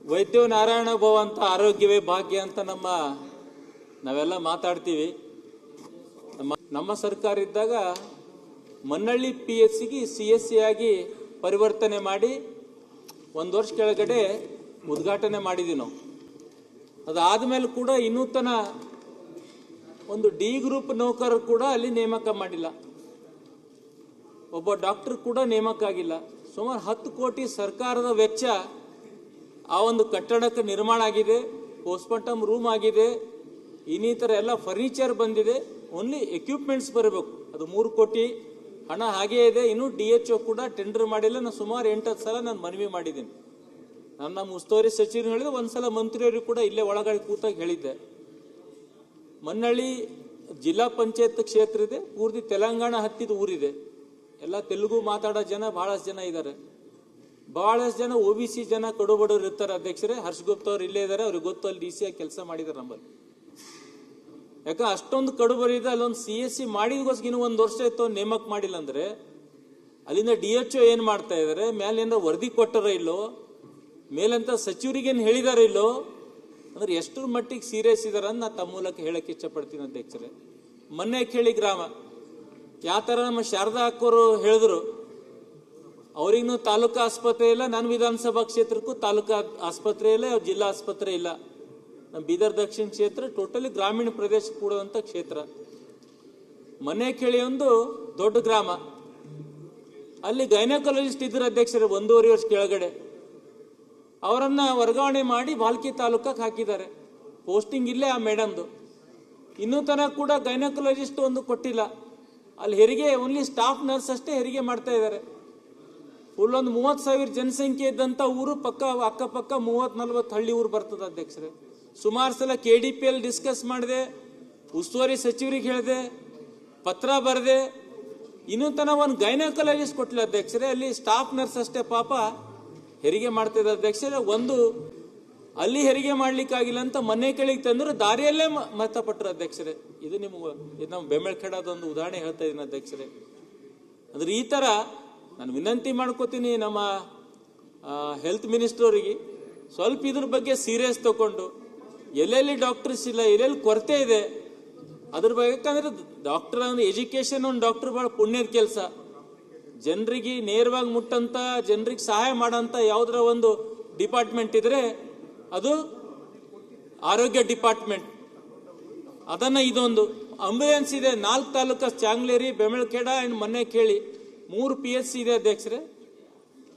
ವೈದ್ಯೋ ನಾರಾಯಣ ಭವ ಅಂತ ಆರೋಗ್ಯವೇ ಭಾಗ್ಯ ಅಂತ ನಾವೆಲ್ಲ ಮಾತಾಡ್ತೀವಿ. ನಮ್ಮ ಸರ್ಕಾರ ಇದ್ದಾಗ ಮನ್ನಳ್ಳಿ PHCಗೆ CSC ಆಗಿ ಪರಿವರ್ತನೆ ಮಾಡಿ 1 ವರ್ಷ ಕೆಳಗಡೆ ಉದ್ಘಾಟನೆ ಮಾಡಿದ್ವಿ ನಾವು. ಅದಾದಮೇಲೆ ಕೂಡ ಇನ್ನೂ ತನ ಒಂದು D ಗ್ರೂಪ್ ನೌಕರರು ಕೂಡ ಅಲ್ಲಿ ನೇಮಕ ಮಾಡಿಲ್ಲ, ಒಬ್ಬ ಡಾಕ್ಟರ್ ಕೂಡ ನೇಮಕ ಆಗಿಲ್ಲ. ಸುಮಾರು 10 ಕೋಟಿ ಸರ್ಕಾರದ ವೆಚ್ಚ ಆ ಒಂದು ಕಟ್ಟಡಕ್ಕೆ ನಿರ್ಮಾಣ ಆಗಿದೆ, ಪೋಸ್ಟ್ಮಾರ್ಟಮ್ ರೂಮ್ ಆಗಿದೆ, ಇನ್ನಿತರ ಎಲ್ಲ ಫರ್ನಿಚರ್ ಬಂದಿದೆ. ಓನ್ಲಿ ಎಕ್ವಿಪ್ಮೆಂಟ್ಸ್ ಬರಬೇಕು, ಅದು 3 ಕೋಟಿ ಹಣ ಹಾಗೇ ಇದೆ. ಇನ್ನು DHO ಕೂಡ ಟೆಂಡರ್ ಮಾಡಿಲ್ಲ. ನಾನು ಸುಮಾರು 8-10 ಸಲ ನಾನು ಮನವಿ ಮಾಡಿದ್ದೀನಿ. ನಮ್ಮ ಉಸ್ತುವಾರಿ ಸಚಿವರು ಹೇಳಿದ್ರೆ, ಒಂದ್ಸಲ ಮಂತ್ರಿಯವರು ಕೂಡ ಇಲ್ಲೇ ಒಳಗಡೆ ಕೂತಾಗ ಹೇಳಿದ್ದೆ. ಮನ್ನಳ್ಳಿ ಜಿಲ್ಲಾ ಪಂಚಾಯತ್ ಕ್ಷೇತ್ರ ಇದೆ, ಪೂರ್ತಿ ತೆಲಂಗಾಣ ಹತ್ತಿದ ಊರಿದೆ. ಎಲ್ಲ ತೆಲುಗು ಮಾತಾಡೋ ಜನ ಬಹಳಷ್ಟು ಜನ ಇದ್ದಾರೆ. ಬಹಳಷ್ಟು ಜನ OBC ಜನ ಕಡುಬಡವರು ಇರ್ತಾರೆ ಅಧ್ಯಕ್ಷರೇ. ಹರ್ಷಗುಪ್ತ ಅವ್ರು ಇಲ್ಲೇ ಇದ್ದಾರೆ, ಅವ್ರಿಗೆ ಗೊತ್ತು, ಅಲ್ಲಿ DC ಆಗಿ ಕೆಲಸ ಮಾಡಿದ್ದಾರೆ ನಮ್ಮಲ್ಲಿ. ಯಾಕೆ ಅಷ್ಟೊಂದು ಕಡುಬರಿದೆ. ಅಲ್ಲೊಂದು CSC ಮಾಡಿದಗೋಸ್ಕರ ಇನ್ನೂ 1 ವರ್ಷ ಇತ್ತು ನೇಮಕ ಮಾಡಿಲ್ಲ ಅಂದ್ರೆ ಅಲ್ಲಿಂದ DHO ಏನ್ ಮಾಡ್ತಾ ಇದಾರೆ, ಮೇಲಿಂದ ವರದಿ ಕೊಟ್ಟರ ಇಲ್ಲೋ, ಮೇಲಂತ ಸಚಿವರಿಗೇನು ಹೇಳಿದಾರ ಇಲ್ಲೋ, ಅಂದ್ರೆ ಎಷ್ಟರ ಮಟ್ಟಿಗೆ ಸೀರಿಯಸ್ ಇದಾರ ಅಂತ ನಾ ತಮ್ಮ ಮೂಲಕ ಹೇಳಕ್ ಇಷ್ಟಪಡ್ತೀನಿ ಅಧ್ಯಕ್ಷರೇ. ಮೊನ್ನೆ ಕೇಳಿ ಗ್ರಾಮ ಯಾವ ತರ ನಮ್ಮ ಶಾರದಾ ಅಕ್ಕೋರು ಹೇಳಿದ್ರು, ಅವ್ರಿಗೂ ತಾಲೂಕು ಆಸ್ಪತ್ರೆ ಇಲ್ಲ, ನನ್ನ ವಿಧಾನಸಭಾ ಕ್ಷೇತ್ರಕ್ಕೂ ತಾಲೂಕು ಆಸ್ಪತ್ರೆ ಇಲ್ಲ, ಜಿಲ್ಲಾ ಆಸ್ಪತ್ರೆ ಇಲ್ಲ. ನಮ್ಮ ಬೀದರ್ ದಕ್ಷಿಣ ಕ್ಷೇತ್ರ ಟೋಟಲಿ ಗ್ರಾಮೀಣ ಪ್ರದೇಶ ಕೂಡುವಂತ ಕ್ಷೇತ್ರ. ಮನೆ ಕೇಳಿ ಒಂದು ದೊಡ್ಡ ಗ್ರಾಮ, ಅಲ್ಲಿ ಗೈನಕಾಲಜಿಸ್ಟ್ ಇದ್ರು ಅಧ್ಯಕ್ಷರೇ 1.5 ವರ್ಷ ಕೆಳಗಡೆ. ಅವರನ್ನ ವರ್ಗಾವಣೆ ಮಾಡಿ ಬಾಲ್ಕಿ ತಾಲೂಕಕ್ಕೆ ಹಾಕಿದ್ದಾರೆ. ಪೋಸ್ಟಿಂಗ್ ಇಲ್ಲೇ ಆ ಮೇಡಮ್ದು. ಇನ್ನೂ ತನಕ ಕೂಡ ಗೈನಕಾಲಜಿಸ್ಟ್ ಒಂದು ಕೊಟ್ಟಿಲ್ಲ. ಅಲ್ಲಿ ಹೆರಿಗೆ ಓನ್ಲಿ ಸ್ಟಾಫ್ ನರ್ಸ್ ಅಷ್ಟೇ ಹೆರಿಗೆ ಮಾಡ್ತಾ ಇದ್ದಾರೆ. ಫುಲ್ ಒಂದು 30,000 ಜನಸಂಖ್ಯೆ ಇದ್ದಂತ ಊರು ಪಕ್ಕ ಅಕ್ಕಪಕ್ಕ 30-40 ಹಳ್ಳಿ ಊರು ಬರ್ತದೆ ಅಧ್ಯಕ್ಷರೇ. ಸುಮಾರು ಸಲ KDPL ಡಿಸ್ಕಸ್ ಮಾಡಿದೆ, ಉಸ್ತುವಾರಿ ಸಚಿವರಿಗೆ ಹೇಳಿದೆ, ಪತ್ರ ಬರೆದೆ, ಇನ್ನೂ ತನ ಒಂದು ಗೈನಕಾಲಜಿಸ್ಟ್ ಕೊಟ್ಟಿಲ್ಲ ಅಧ್ಯಕ್ಷರೇ. ಅಲ್ಲಿ ಸ್ಟಾಫ್ ನರ್ಸ್ ಅಷ್ಟೇ ಪಾಪ ಹೆರಿಗೆ ಮಾಡ್ತಿದ್ದ ಅಧ್ಯಕ್ಷರೇ. ಒಂದು ಅಲ್ಲಿ ಹೆರಿಗೆ ಮಾಡ್ಲಿಕ್ಕಾಗಿಲ್ಲ ಅಂತ ಮನೆ ಕೆಳಗೆ ತಂದ್ರೆ ದಾರಿಯಲ್ಲೇ ಮೃತಪಟ್ಟರು ಅಧ್ಯಕ್ಷರೇ. ಇದು ನಮ್ಮ ಬೆಂಬಳಖೇಡದೊಂದು ಉದಾಹರಣೆ ಹೇಳ್ತಾ ಇದ್ದೀನಿ ಅಧ್ಯಕ್ಷರೇ. ಅಂದ್ರೆ ಈ ತರ ನಾನು ವಿನಂತಿ ಮಾಡ್ಕೋತೀನಿ ನಮ್ಮ ಹೆಲ್ತ್ ಮಿನಿಸ್ಟರ್ ಅವರಿಗೆ, ಸ್ವಲ್ಪ ಇದ್ರ ಬಗ್ಗೆ ಸೀರಿಯಸ್ ತಗೊಂಡು ಎಲ್ಲೆಲ್ಲಿ ಡಾಕ್ಟರ್ಸ್ ಇಲ್ಲ, ಎಲ್ಲೆಲ್ಲಿ ಕೊರತೆ ಇದೆ ಅದ್ರ ಬಗ್ಗೆ. ಯಾಕಂದ್ರೆ ಡಾಕ್ಟರ್ ಎಜುಕೇಶನ್ ಒಂದು ಡಾಕ್ಟರ್ ಬಹಳ ಪುಣ್ಯದ ಕೆಲಸ. ಜನರಿಗೆ ನೇರವಾಗಿ ಮುಟ್ಟಂತ, ಜನರಿಗೆ ಸಹಾಯ ಮಾಡಂತ ಯಾವ್ದಾರ ಒಂದು ಡಿಪಾರ್ಟ್ಮೆಂಟ್ ಇದ್ರೆ ಅದು ಆರೋಗ್ಯ ಡಿಪಾರ್ಟ್ಮೆಂಟ್. ಅದನ್ನ ಇದೊಂದು ಆಂಬ್ಯುಲೆನ್ಸ್ ಇದೆ 4 ತಾಲೂಕು, ಚಾಂಗ್ಲೇರಿ, ಬೆಂಬಳಖೇಡ ಅಂಡ್ ಮನೆ ಕೇಳಿ 3 PHC ಇದೆ ಅಧ್ಯಕ್ಷರೇ.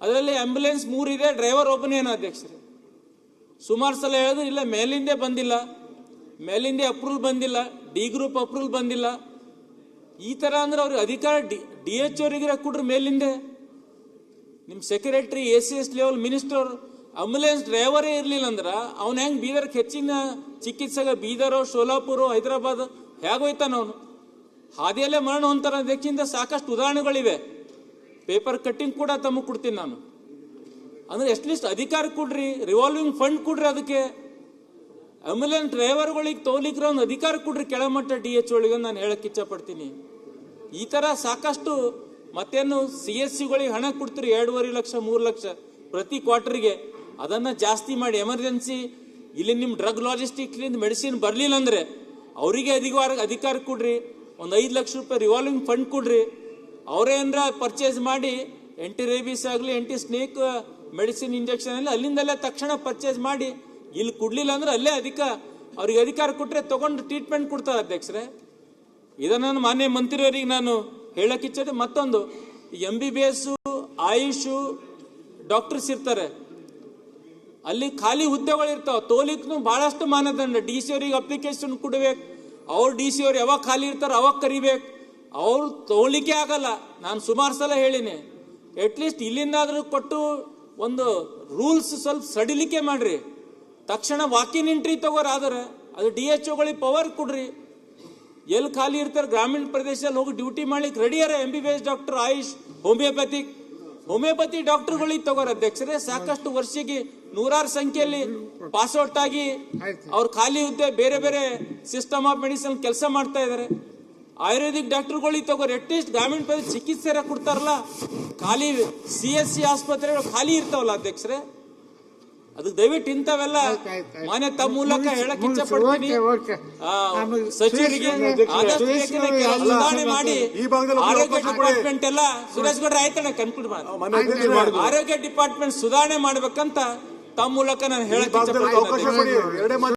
ಅದರಲ್ಲಿ ಆಂಬ್ಯುಲೆನ್ಸ್ 3 ಇದೆ, ಡ್ರೈವರ್ ಒಬ್ಬನೇನು ಅಧ್ಯಕ್ಷರೇ. ಸುಮಾರು ಸಲ ಹೇಳಿದ್ರು ಇಲ್ಲ ಮೇಲಿಂದೇ ಬಂದಿಲ್ಲ, ಮೇಲಿಂದೇ ಅಪ್ರೂವಲ್ ಬಂದಿಲ್ಲ, D ಗ್ರೂಪ್ ಅಪ್ರೂವಲ್ ಬಂದಿಲ್ಲ. ಈ ತರ ಅಂದ್ರೆ ಅವ್ರಿಗೆ ಅಧಿಕಾರ DHO ಅವರಿಗೆ ಕೊಡ್ರಿ ಮೇಲಿಂದೆ. ನಿಮ್ secretary ACS level minister ambulance ಡ್ರೈವರೇ ಇರ್ಲಿಲ್ಲ ಅಂದ್ರ ಅವ್ನ ಹೆಂಗ್ ಬೀದರ್ಗೆ ಹೆಚ್ಚಿನ ಚಿಕಿತ್ಸೆಗೆ ಬೀದರ್, ಸೋಲಾಪುರ, ಹೈದರಾಬಾದ್ ಹೇಗೋಯ್ತಾನ ಅವನು? ಹಾದಿಯಲ್ಲೇ ಮರಣ ಹೊಂತಾರ. ಅದಕ್ಕಿಂತ ಸಾಕಷ್ಟು ಉದಾಹರಣೆಗಳಿವೆ. ಪೇಪರ್ ಕಟ್ಟಿಂಗ್ ಕೂಡ ತಮಗೆ ಕೊಡ್ತೀನಿ ನಾನು. ಅಂದ್ರೆ ಎಟ್ಲೀಸ್ಟ್ ಅಧಿಕಾರ ಕೊಡ್ರಿ, ರಿವಾಲ್ವಿಂಗ್ ಫಂಡ್ ಕೊಡ್ರಿ, ಅದಕ್ಕೆ ಆಂಬ್ಯುಲೆನ್ಸ್ ಡ್ರೈವರ್ಗಳಿಗೆ ತೋಲಿಕ್ರ ಒಂದು ಅಧಿಕಾರ ಕೊಡ್ರಿ ಕೆಳಮಟ್ಟ DHO ಒಳಗೆ ನಾನು ಹೇಳಕ್ ಇಚ್ಛಪಡ್ತೀನಿ. ಈ ತರ ಸಾಕಷ್ಟು. ಮತ್ತೇನು CSCಗಳಿಗೆ ಹಣ ಕೊಡ್ತೀರಿ 2.5 ಲಕ್ಷ 3 ಲಕ್ಷ ಪ್ರತಿ ಕ್ವಾರ್ಟರ್ಗೆ, ಅದನ್ನ ಜಾಸ್ತಿ ಮಾಡಿ ಎಮರ್ಜೆನ್ಸಿ ಇಲ್ಲಿ ನಿಮ್ ಡ್ರಗ್ ಲಾಜಿಸ್ಟಿಕ್ ಮೆಡಿಸಿನ್ ಬರ್ಲಿಲ್ಲ ಅಂದ್ರೆ ಅವರಿಗೆ ಅಧಿಕಾರ ಕೊಡ್ರಿ. ಒಂದು 5 ಲಕ್ಷ ರೂಪಾಯಿ ರಿವಾಲ್ವಿಂಗ್ ಫಂಡ್ ಕೊಡ್ರಿ. ಅವರೇ ಅಂದ್ರ ಪರ್ಚೇಸ್ ಮಾಡಿ ಎಂಟಿ ರೇಬಿಸ್ ಆಗಲಿ, ಎಂಟಿ ಸ್ನೇಕ್ ಮೆಡಿಸಿನ್ ಇಂಜೆಕ್ಷನ್ ಅಲ್ಲಿ ಅಲ್ಲಿಂದಲೇ ತಕ್ಷಣ ಪರ್ಚೇಸ್ ಮಾಡಿ, ಇಲ್ಲಿ ಕೊಡ್ಲಿಲ್ಲ ಅಂದ್ರೆ ಅಲ್ಲೇ ಅವ್ರಿಗೆ ಅಧಿಕಾರ ಕೊಟ್ರೆ ತಗೊಂಡು ಟ್ರೀಟ್ಮೆಂಟ್ ಕೊಡ್ತಾರೆ ಅಧ್ಯಕ್ಷರೇ. ಇದನ್ನ ನಾನು ಮಾನ್ಯ ಮಂತ್ರಿಯವರಿಗೆ ನಾನು ಹೇಳಕ್ ಇಚ್ಛೆ. ಮತ್ತೊಂದು MBBS, ಆಯುಷ್ ಡಾಕ್ಟರ್ಸ್ ಇರ್ತಾರೆ, ಅಲ್ಲಿ ಖಾಲಿ ಹುದ್ದೆಗಳು ಇರ್ತಾವ, ತೋಲಿಕ್ನು ಬಹಳಷ್ಟು ಮಾನದಂಡ. DC ಅವರಿಗೆ ಅಪ್ಲಿಕೇಶನ್ ಕೊಡ್ಬೇಕು, ಅವ್ರು DC ಅವ್ರು ಯಾವಾಗ ಖಾಲಿ ಇರ್ತಾರ ಅವಾಗ ಕರಿಬೇಕು, ಅವ್ರು ತೋಲಿಕೆ ಆಗಲ್ಲ. ನಾನು ಸುಮಾರು ಸಲ ಹೇಳಿನಿ, ಅಟ್ಲೀಸ್ಟ್ ಇಲ್ಲಿಂದಾದ್ರೂ ಕೊಟ್ಟು ಒಂದು ರೂಲ್ಸ್ ಸ್ವಲ್ಪ ಸಡಿಲಿಕೆ ಮಾಡ್ರಿ. ತಕ್ಷಣ ವಾಕಿನ್ ಎಂಟ್ರಿ ತಗೋರಾದ್ರೆ ಅದು DHOಗಳಿಗೆ ಪವರ್ ಕೊಡ್ರಿ. ಎಲ್ಲಿ ಖಾಲಿ ಇರ್ತಾರೆ ಗ್ರಾಮೀಣ ಪ್ರದೇಶದಲ್ಲಿ ಹೋಗಿ ಡ್ಯೂಟಿ ಮಾಡ್ಲಿಕ್ಕೆ ರೆಡಿಯಾರ MBBS ಡಾಕ್ಟರ್, ಆಯುಷ್, ಹೋಮಿಯೋಪತಿ ಡಾಕ್ಟರ್ಗಳಿಗೆ ತಗೋರ ಅಧ್ಯಕ್ಷರೇ. ಸಾಕಷ್ಟು ವರ್ಷಕ್ಕೆ 100 ಸಂಖ್ಯೆಯಲ್ಲಿ ಪಾಸ್ಔಟ್ ಆಗಿ ಅವ್ರ ಖಾಲಿ ಹುದ್ದೆ ಬೇರೆ ಬೇರೆ ಸಿಸ್ಟಮ್ ಆಫ್ ಮೆಡಿಸಿನ್ ಕೆಲಸ ಮಾಡ್ತಾ ಇದಾರೆ. ಆಯುರ್ವೇದಿಕ್ ಡಾಕ್ಟರ್ಗಳಿಗೆ ತಗೋರಿ. ಅಟ್ಲೀಸ್ಟ್ ಗ್ರಾಮೀಣ ಪ್ರದೇಶ ಚಿಕಿತ್ಸೆ ಕೊಡ್ತಾರಲ್ಲ, ಖಾಲಿ CSC ಆಸ್ಪತ್ರೆಗಳು ಖಾಲಿ ಇರ್ತಾವಲ್ಲ ಅಧ್ಯಕ್ಷರೇ, ಅದಕ್ಕೆ ದಯವಿಟ್ಟು ಇಂಥವೆಲ್ಲ ಆಯ್ತು. ಮಾನ್ಯ ತಮ್ಮ ಮೂಲಕ ಹೇಳಕ್ ಇಚ್ಛಪಡ್ತೀನಿ. ಓಕೆ. ಸಚಿವರಿಗೆ ಆದಷ್ಟು ಬೇಗನೆ ಕೆಲವು ಸುಧಾರಣೆ ಮಾಡಿ ಈ ಭಾಗದಲ್ಲಿ ಆರೋಗ್ಯ ಡಿಪಾರ್ಟ್ಮೆಂಟ್ ಎಲ್ಲ ಸುರೇಶ್ ಗೌಡ್ರೆ ಆಯ್ತಣ್ಣ ಕನ್ಕ್ಲೂಡ್ ಮಾಡಿ ಆರೋಗ್ಯ ಡಿಪಾರ್ಟ್ಮೆಂಟ್ ಸುಧಾರಣೆ ಮಾಡ್ಬೇಕಂತ ತಮ್ಮ ಮೂಲಕ ನಾನು ಹೇಳಕ್ ಅವಕಾಶ ಇಚ್ಛಪಡ್ತೀನಿ. ಕೊಡಿ. ಎರಡೇ ಮಾತು